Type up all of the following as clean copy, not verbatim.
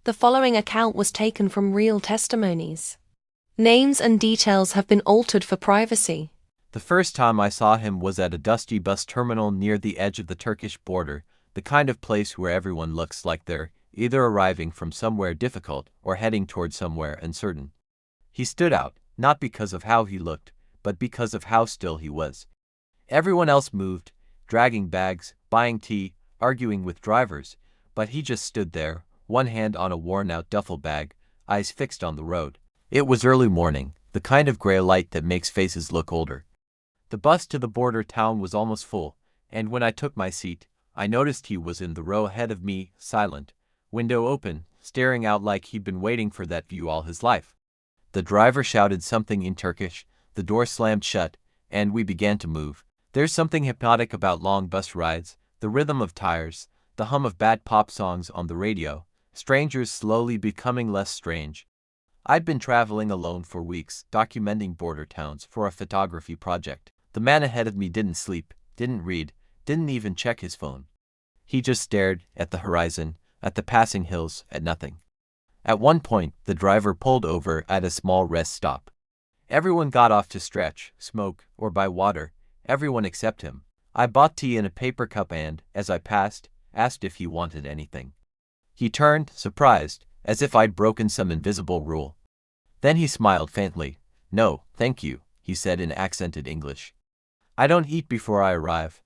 The following account was taken from real testimonies. Names and details have been altered for privacy. The first time I saw him was at a dusty bus terminal near the edge of the Turkish border, the kind of place where everyone looks like they're either arriving from somewhere difficult or heading toward somewhere uncertain. He stood out, not because of how he looked, but because of how still he was. Everyone else moved, dragging bags, buying tea, arguing with drivers, but he just stood there, one hand on a worn-out duffel bag, eyes fixed on the road. It was early morning, the kind of gray light that makes faces look older. The bus to the border town was almost full, and when I took my seat, I noticed he was in the row ahead of me, silent, window open, staring out like he'd been waiting for that view all his life. The driver shouted something in Turkish, the door slammed shut, and we began to move. There's something hypnotic about long bus rides, the rhythm of tires, the hum of bad pop songs on the radio, strangers slowly becoming less strange. I'd been traveling alone for weeks, documenting border towns for a photography project. The man ahead of me didn't sleep, didn't read, didn't even check his phone. He just stared at the horizon, at the passing hills, at nothing. At one point, the driver pulled over at a small rest stop. Everyone got off to stretch, smoke, or buy water, everyone except him. I bought tea in a paper cup and, as I passed, asked if he wanted anything. He turned, surprised, as if I'd broken some invisible rule. Then he smiled faintly. "No, thank you," he said in accented English. "I don't eat before I arrive.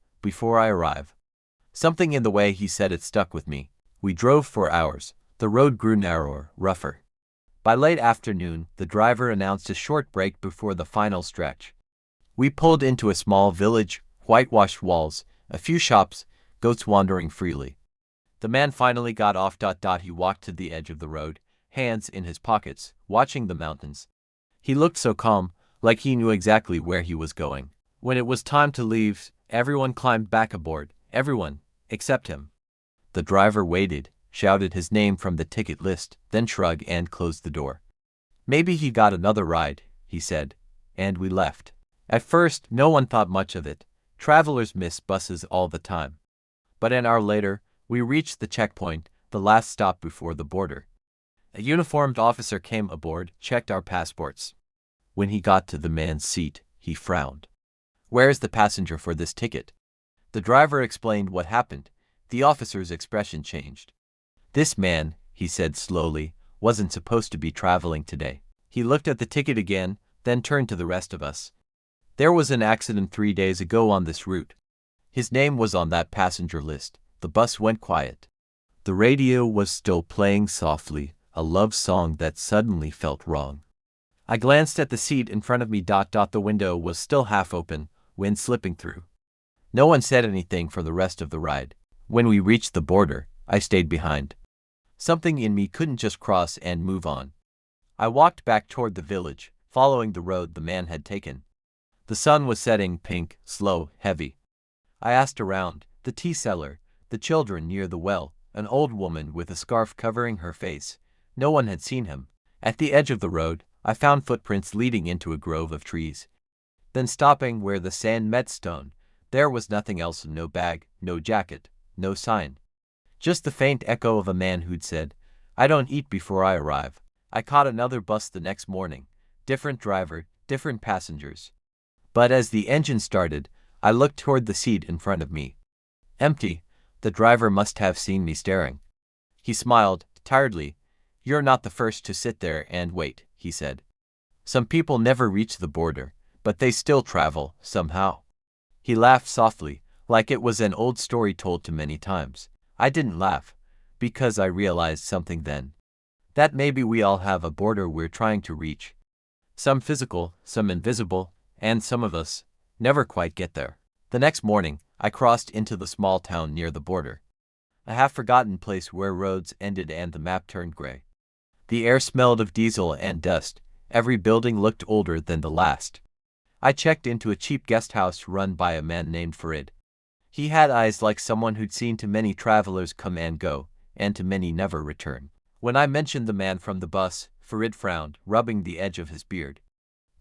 Something in the way he said it stuck with me. We drove for hours. The road grew narrower, rougher. By late afternoon, the driver announced a short break before the final stretch. We pulled into a small village, whitewashed walls, a few shops, goats wandering freely. The man finally got off. He walked to the edge of the road, hands in his pockets, watching the mountains. He looked so calm, like he knew exactly where he was going. When it was time to leave, everyone climbed back aboard, everyone, except him. The driver waited, shouted his name from the ticket list, then shrugged and closed the door. "Maybe he got another ride," he said, and we left. At first, no one thought much of it. Travelers miss buses all the time. But an hour later, we reached the checkpoint, the last stop before the border. A uniformed officer came aboard, checked our passports. When he got to the man's seat, he frowned. "Where's the passenger for this ticket?" The driver explained what happened. The officer's expression changed. "This man," he said slowly, "wasn't supposed to be traveling today." He looked at the ticket again, then turned to the rest of us. "There was an accident 3 days ago on this route. His name was on that passenger list." The bus went quiet. The radio was still playing softly, a love song that suddenly felt wrong. I glanced at the seat in front of me. The window was still half open, wind slipping through. No one said anything for the rest of the ride. When we reached the border, I stayed behind. Something in me couldn't just cross and move on. I walked back toward the village, following the road the man had taken. The sun was setting, pink, slow, heavy. I asked around, the tea seller, the children near the well, an old woman with a scarf covering her face. No one had seen him. At the edge of the road, I found footprints leading into a grove of trees. Then stopping where the sand met stone, there was nothing else, no bag, no jacket, no sign. Just the faint echo of a man who'd said, "I don't eat before I arrive." I caught another bus the next morning. Different driver, different passengers. But as the engine started, I looked toward the seat in front of me. Empty. The driver must have seen me staring. He smiled, tiredly. "You're not the first to sit there and wait," he said. "Some people never reach the border, but they still travel, somehow." He laughed softly, like it was an old story told too many times. I didn't laugh, because I realized something then. That maybe we all have a border we're trying to reach. Some physical, some invisible, and some of us never quite get there. The next morning, I crossed into the small town near the border. A half-forgotten place where roads ended and the map turned gray. The air smelled of diesel and dust. Every building looked older than the last. I checked into a cheap guest house run by a man named Farid. He had eyes like someone who'd seen too many travelers come and go, and too many never return. When I mentioned the man from the bus, Farid frowned, rubbing the edge of his beard.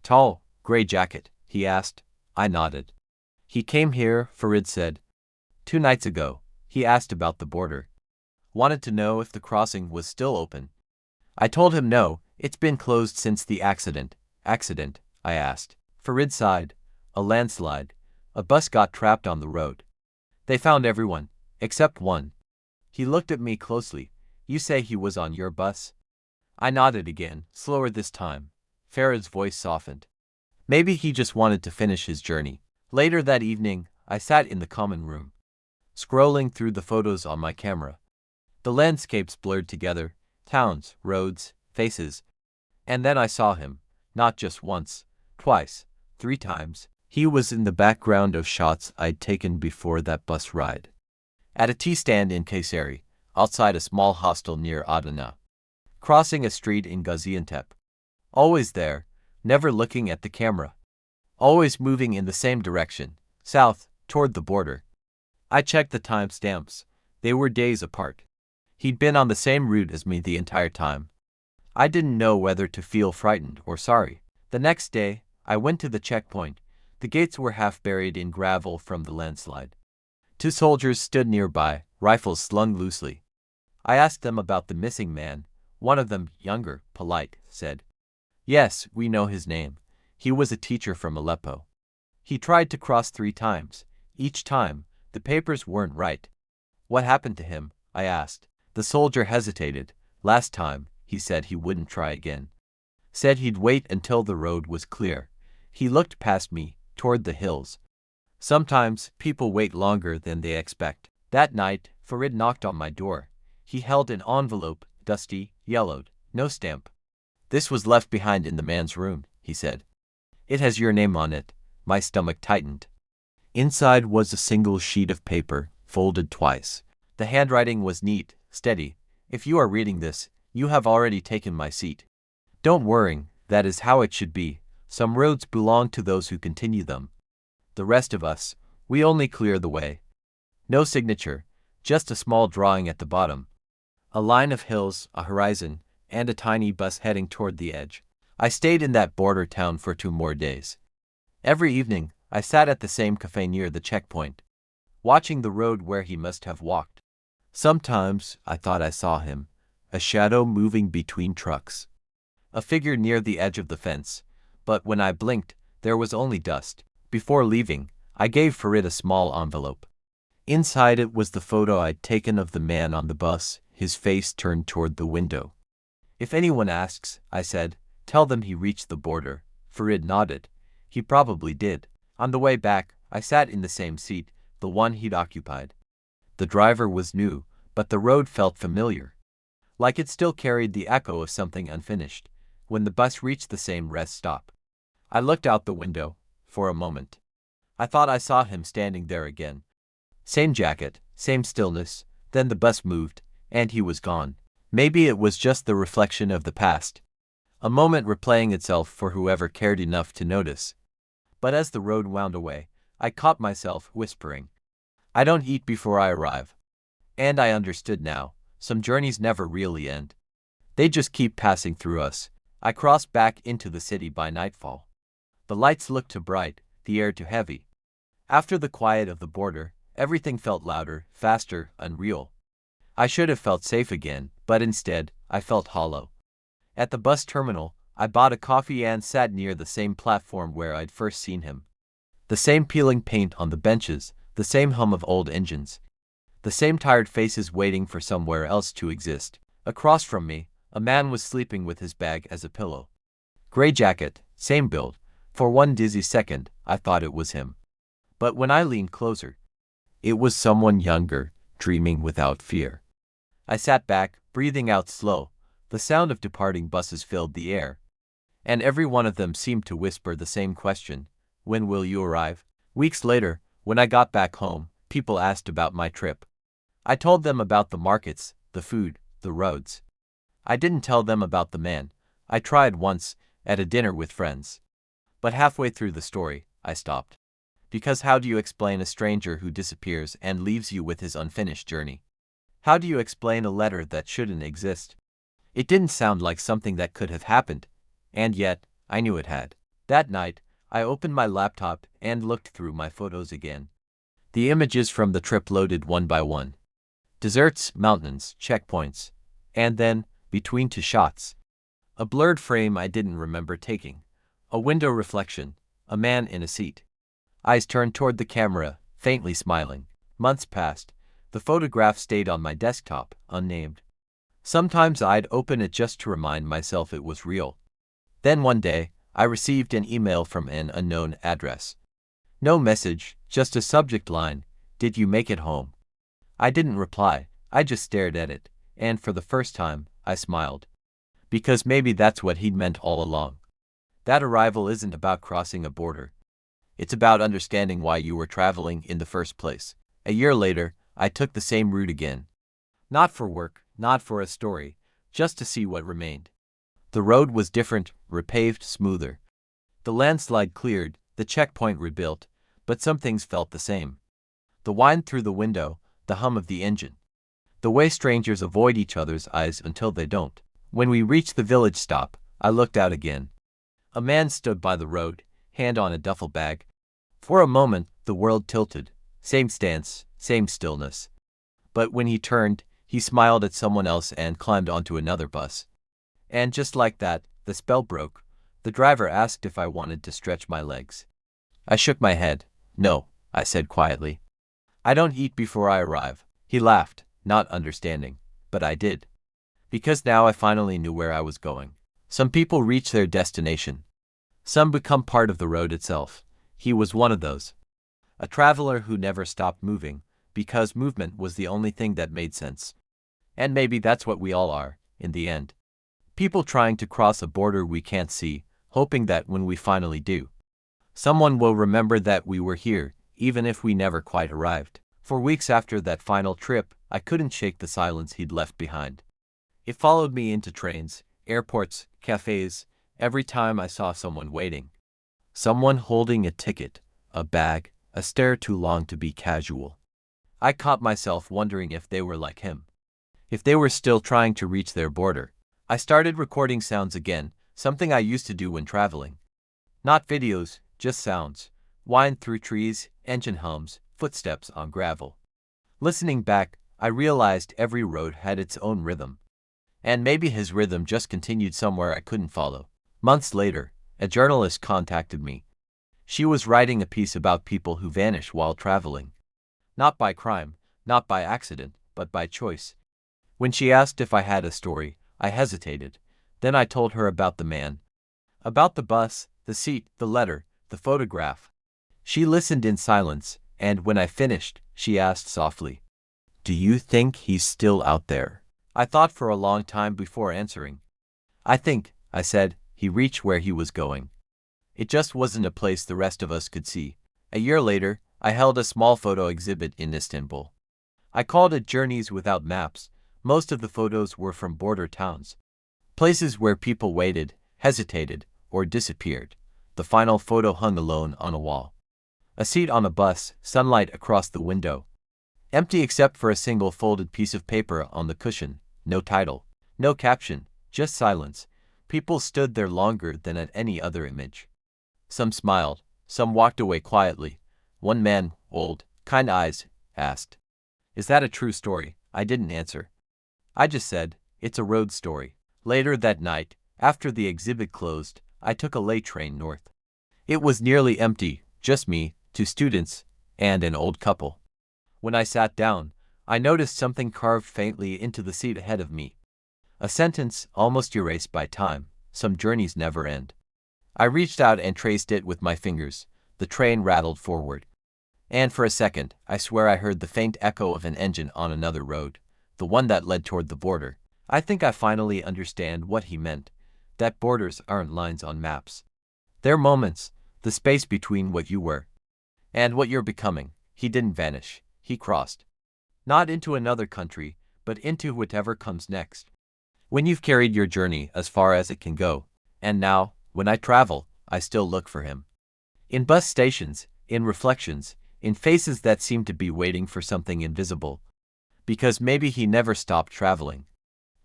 "Tall, gray jacket?" he asked. I nodded. "He came here," Farid said. "2 nights ago." He asked about the border. wanted to know if the crossing was still open. I told him no, it's been closed since the accident. Accident? I asked. Farid sighed. A landslide. A bus got trapped on the road. They found everyone, except one. He looked at me closely. You say he was on your bus? I nodded again, slower this time. Farid's voice softened. Maybe he just wanted to finish his journey. Later that evening, I sat in the common room, scrolling through the photos on my camera. The landscapes blurred together, towns, roads, faces. And then I saw him, not just once, twice, 3 times. He was in the background of shots I'd taken before that bus ride. At a tea stand in Kayseri, outside a small hostel near Adana. Crossing a street in Gaziantep. Always there, never looking at the camera. Always moving in the same direction, south, toward the border. I checked the timestamps. They were days apart. He'd been on the same route as me the entire time. I didn't know whether to feel frightened or sorry. The next day, I went to the checkpoint. The gates were half buried in gravel from the landslide. 2 soldiers stood nearby, rifles slung loosely. I asked them about the missing man. One of them, younger, polite, said, "Yes, we know his name. He was a teacher from Aleppo. He tried to cross 3 times. Each time, the papers weren't right." "What happened to him?" I asked. The soldier hesitated. "Last time, he said he wouldn't try again. Said he'd wait until the road was clear." He looked past me, toward the hills. Sometimes, people wait longer than they expect. That night, Farid knocked on my door. He held an envelope, dusty, yellowed, no stamp. "This was left behind in the man's room," he said. "It has your name on it." My stomach tightened. Inside was a single sheet of paper, folded twice. The handwriting was neat, steady. "If you are reading this, you have already taken my seat. Don't worry, that is how it should be. Some roads belong to those who continue them. The rest of us, we only clear the way." No signature, just a small drawing at the bottom. A line of hills, a horizon, and a tiny bus heading toward the edge. I stayed in that border town for 2 more days. Every evening, I sat at the same cafe near the checkpoint, watching the road where he must have walked. Sometimes, I thought I saw him, a shadow moving between trucks. A figure near the edge of the fence, but when I blinked, there was only dust. Before leaving, I gave Farid a small envelope. Inside it was the photo I'd taken of the man on the bus, his face turned toward the window. "If anyone asks," I said, "tell them he reached the border." Farid nodded. He probably did. On the way back, I sat in the same seat, the one he'd occupied. The driver was new, but the road felt familiar. Like it still carried the echo of something unfinished. When the bus reached the same rest stop, I looked out the window. For a moment, I thought I saw him standing there again. Same jacket, same stillness. Then the bus moved, and he was gone. Maybe it was just the reflection of the past. A moment replaying itself for whoever cared enough to notice. But as the road wound away, I caught myself whispering, "I don't eat before I arrive." And I understood now, some journeys never really end. They just keep passing through us. I crossed back into the city by nightfall. The lights looked too bright, the air too heavy. After the quiet of the border, everything felt louder, faster, unreal. I should have felt safe again, but instead, I felt hollow. At the bus terminal, I bought a coffee and sat near the same platform where I'd first seen him. The same peeling paint on the benches, the same hum of old engines. The same tired faces waiting for somewhere else to exist. Across from me, a man was sleeping with his bag as a pillow. Gray jacket, same build. For one dizzy second, I thought it was him. But when I leaned closer, it was someone younger, dreaming without fear. I sat back, breathing out slow. The sound of departing buses filled the air. And every one of them seemed to whisper the same question: "When will you arrive?" Weeks later, when I got back home, people asked about my trip. I told them about the markets, the food, the roads. I didn't tell them about the man. I tried once, at a dinner with friends. But halfway through the story, I stopped. Because how do you explain a stranger who disappears and leaves you with his unfinished journey? How do you explain a letter that shouldn't exist? It didn't sound like something that could have happened, and yet, I knew it had. That night, I opened my laptop and looked through my photos again. The images from the trip loaded one by one. Deserts, mountains, checkpoints. And then, between two shots, a blurred frame I didn't remember taking. A window reflection. A man in a seat. Eyes turned toward the camera, faintly smiling. Months passed. The photograph stayed on my desktop, unnamed. Sometimes I'd open it just to remind myself it was real. Then one day, I received an email from an unknown address. No message, just a subject line. Did you make it home? I didn't reply. I just stared at it, and for the first time, I smiled. Because maybe that's what he'd meant all along. That arrival isn't about crossing a border. It's about understanding why you were traveling in the first place. A year later, I took the same route again. Not for work, not for a story, just to see what remained. The road was different, repaved, smoother. The landslide cleared, the checkpoint rebuilt, but some things felt the same. The whine through the window, the hum of the engine. The way strangers avoid each other's eyes until they don't. When we reached the village stop, I looked out again. A man stood by the road, hand on a duffel bag. For a moment, the world tilted. Same stance, same stillness. But when he turned, he smiled at someone else and climbed onto another bus. And just like that, the spell broke. The driver asked if I wanted to stretch my legs. I shook my head. No, I said quietly. I don't eat before I arrive. He laughed, not understanding, but I did. Because now I finally knew where I was going. Some people reach their destination. Some become part of the road itself. He was one of those. A traveler who never stopped moving, because movement was the only thing that made sense. And maybe that's what we all are, in the end. People trying to cross a border we can't see, hoping that when we finally do, someone will remember that we were here, even if we never quite arrived. For weeks after that final trip, I couldn't shake the silence he'd left behind. It followed me into trains, airports, cafes, every time I saw someone waiting. Someone holding a ticket, a bag, a stare too long to be casual. I caught myself wondering if they were like him. If they were still trying to reach their border. I started recording sounds again, something I used to do when traveling. Not videos, just sounds. Whine through trees, engine hums, footsteps on gravel. Listening back, I realized every road had its own rhythm. And maybe his rhythm just continued somewhere I couldn't follow. Months later, a journalist contacted me. She was writing a piece about people who vanish while traveling. Not by crime, not by accident, but by choice. When she asked if I had a story, I hesitated. Then I told her about the man. About the bus, the seat, the letter, the photograph. She listened in silence, and when I finished, she asked softly, "Do you think he's still out there?" I thought for a long time before answering. I think, I said, he reached where he was going. It just wasn't a place the rest of us could see. A year later, I held a small photo exhibit in Istanbul. I called it Journeys Without Maps. Most of the photos were from border towns. Places where people waited, hesitated, or disappeared. The final photo hung alone on a wall. A seat on a bus, sunlight across the window. Empty except for a single folded piece of paper on the cushion. No title, no caption, just silence. People stood there longer than at any other image. Some smiled, some walked away quietly. One man, old, kind eyes, asked, "Is that a true story?" I didn't answer. I just said, "It's a road story." Later that night, after the exhibit closed, I took a late train north. It was nearly empty, just me, two students, and an old couple. When I sat down, I noticed something carved faintly into the seat ahead of me. A sentence almost erased by time. Some journeys never end. I reached out and traced it with my fingers. The train rattled forward. And for a second, I swear I heard the faint echo of an engine on another road, the one that led toward the border. I think I finally understand what he meant, that borders aren't lines on maps. They're moments, the space between what you were and what you're becoming. He didn't vanish, he crossed. Not into another country, but into whatever comes next. When you've carried your journey as far as it can go. And now, when I travel, I still look for him. In bus stations, in reflections, in faces that seem to be waiting for something invisible. Because maybe he never stopped traveling.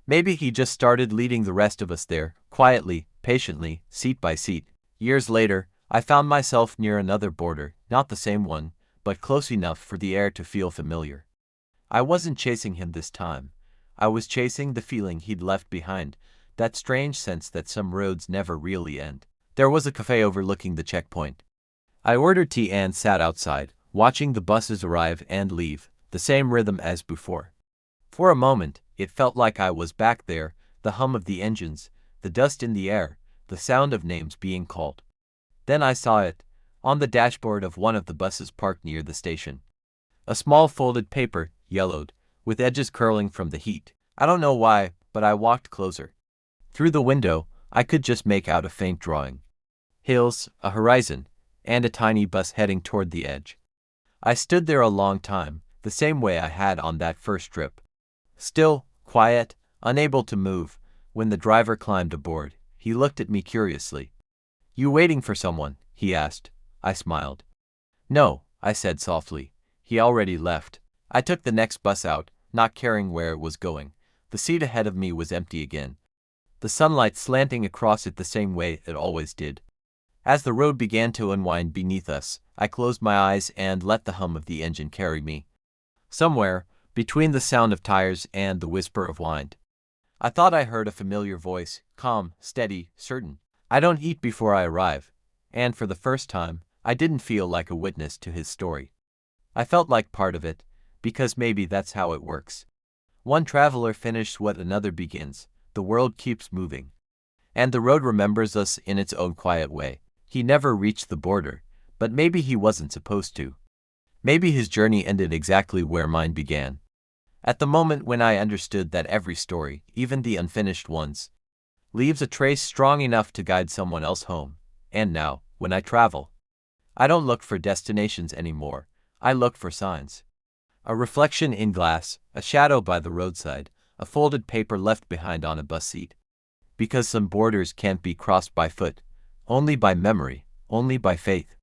Maybe he just started leading the rest of us there, quietly, patiently, seat by seat. Years later, I found myself near another border, not the same one, but close enough for the air to feel familiar. I wasn't chasing him this time. I was chasing the feeling he'd left behind, that strange sense that some roads never really end. There was a cafe overlooking the checkpoint. I ordered tea and sat outside, watching the buses arrive and leave, the same rhythm as before. For a moment, it felt like I was back there, the hum of the engines, the dust in the air, the sound of names being called. Then I saw it, on the dashboard of one of the buses parked near the station. A small folded paper, yellowed, with edges curling from the heat. I don't know why, but I walked closer. Through the window, I could just make out a faint drawing. Hills, a horizon, and a tiny bus heading toward the edge. I stood there a long time, the same way I had on that first trip. Still, quiet, unable to move. When the driver climbed aboard, he looked at me curiously. "You waiting for someone?" he asked. I smiled. "No," I said softly. He already left. I took the next bus out, not caring where it was going. The seat ahead of me was empty again, the sunlight slanting across it the same way it always did. As the road began to unwind beneath us, I closed my eyes and let the hum of the engine carry me. Somewhere, between the sound of tires and the whisper of wind, I thought I heard a familiar voice, calm, steady, certain. "I don't eat before I arrive," and for the first time, I didn't feel like a witness to his story. I felt like part of it, because maybe that's how it works. One traveler finishes what another begins, the world keeps moving. And the road remembers us in its own quiet way. He never reached the border, but maybe he wasn't supposed to. Maybe his journey ended exactly where mine began. At the moment when I understood that every story, even the unfinished ones, leaves a trace strong enough to guide someone else home. And now, when I travel, I don't look for destinations anymore. I look for signs. A reflection in glass, a shadow by the roadside, a folded paper left behind on a bus seat. Because some borders can't be crossed by foot, only by memory, only by faith.